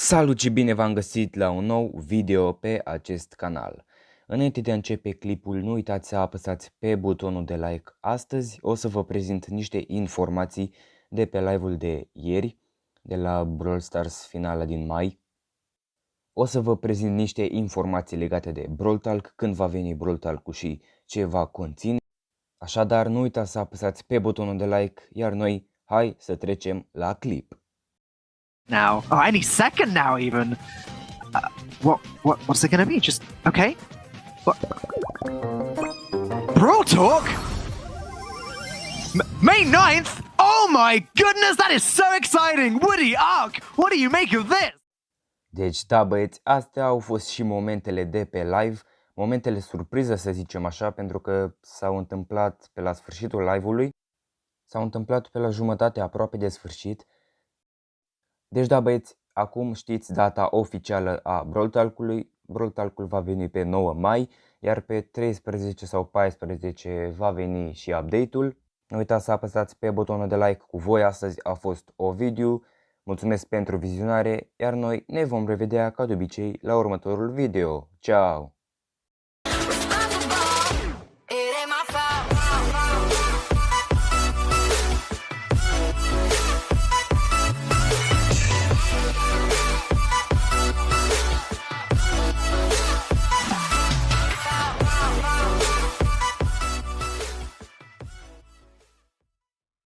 Salut și bine v-am găsit la un nou video pe acest canal. Înainte de a începe clipul, nu uitați să apăsați pe butonul de like. Astăzi o să vă prezint niște informații de pe live-ul de ieri, de la Brawl Stars finala din mai. O să vă prezint niște informații legate de Brawl Talk, când va veni Brawl Talk-ul și ce va conține. Așadar, nu uitați să apăsați pe butonul de like, iar noi, hai să trecem la clip. Now, any second now, even. What's it gonna be? Just okay. What? Brawl Talk. May 9th. Oh my goodness, that is so exciting! Woody, Ark, what do you make of this? Deci, da băieți, astea au fost și momentele de pe live, momentele surpriză să zicem așa, pentru că s-au întâmplat pe la sfârșitul live-ului, s-au întâmplat pe la jumătate aproape de sfârșit. Deci da băieți, acum știți data oficială a Brawl Talk-ului. Brawl Talk-ul va veni pe 9 mai, iar pe 13 sau 14 va veni și update-ul. Nu uitați să apăsați pe butonul de like. Cu voi astăzi a fost Ovidiu. Mulțumesc pentru vizionare, iar noi ne vom revedea ca de obicei la următorul video. Ciao!